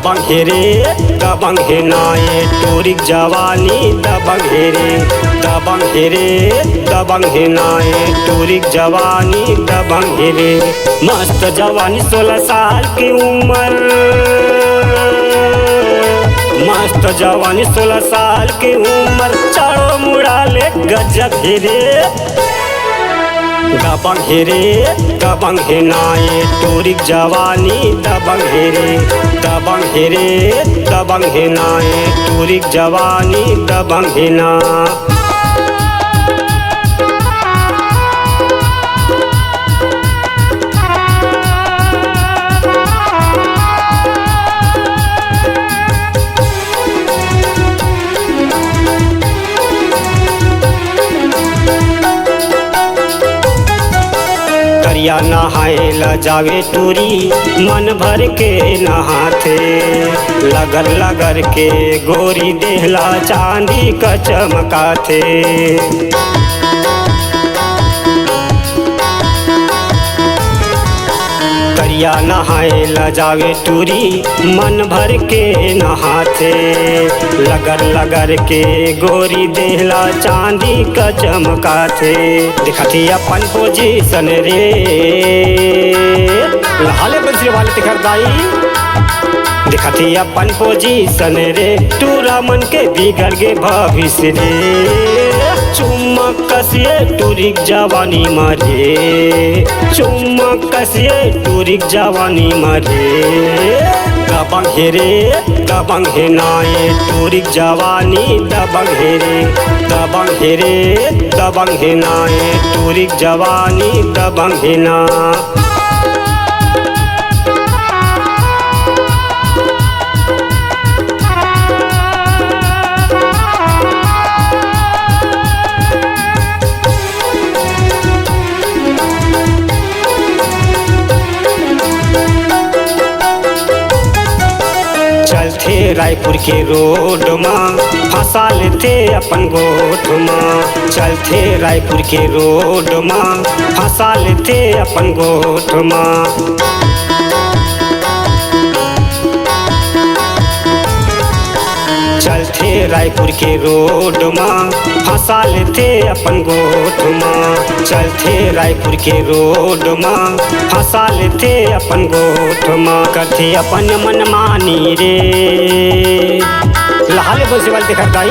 दबंग हेरे दबंग हेनाए टूरिक जवानी दबंग हेरे दबंग हेरे दबंग हेनाए टूरिक जवानी दबंग हेरे। मस्त जवानी 16 साल की उम्र, मस्त जवानी 16 साल की उम्र, चारों मुड़ा ले गजब हेरे दबंग हेरे दबंग हेनाए टूरिक जवानी दबंग हेरे दबंग हेरे दबंग हेनाए टूरिक जवानी दबंग हेना। करिया नहाए ला जावे टूरी मन भर के नहाथे, लगल लगल के गोरी देहला चांदी का चमकाथे। करिया नहाए ला जावे टूरी मन भर के नहाथे, लगल लगल के गोरी देहला चांदी का चमकाथे। दिखती अपन पोजीशन रे लहाले बंसी वाले तिखरदाई, दिखती अपन पोजीशन रे टूरा मन के बिगड़ गे भविष्य रे। चुम्मा कसिए टूरिक जवानी मरे, चुम्मा कसिए टूरिक जवानी मरे दबंग हेरे दबंग हेनाए टूरिक जवानी दबंग हेरे दबंग हेरे दबंग हेनाए टूरिक जवानी दबंग हेना। चलते रायपुर के रोड माँ फंसा लेते अपन गोठ माँ, चलते रायपुर के रोड माँ फंसा लेते अपन गोठ माँ। चलते रायपुर के रोड माँ फंसा लेते अपन गोठ माँ, चलते रायपुर के रोड माँ फंसा लेते अपन गोठ माँ। करते अपन मन मानी रे लहाले बंसी वाले दिखरदाई,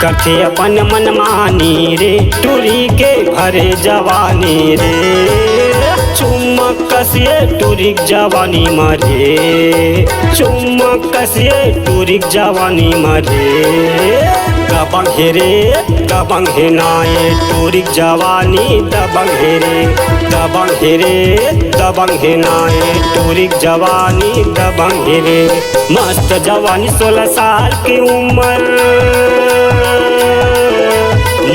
करते अपन मन मानी रे टूरी के भरे जवानी रे। चुम्मा कसिए टूरिक जवानी मरे, चुम्मा कसिए टूरिक जवानी मरे दबंग हेरे दबंग हेनाए टूरिक जवानी दबंग हेरे दबंग हेरे दबंग हेनाए टूरिक जवानी दबंग हेरे। मस्त जवानी 16 साल की उम्र,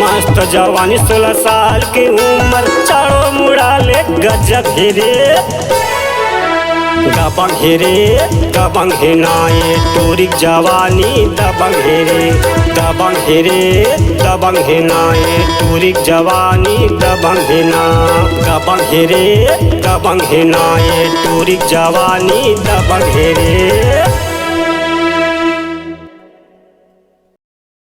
मस्त जवानी 16 साल की उम्र, चारों मुड़ा ले गजब हेरे दबंग हेरे दबंग हेनाए टूरिक जवानी दबंग हेरे दबंग हेरे दबंग हेनाए टूरिक जवानी दबंग हेना दबंग हेरे दबंग हेनाए टूरिक जवानी दबंग हेरे।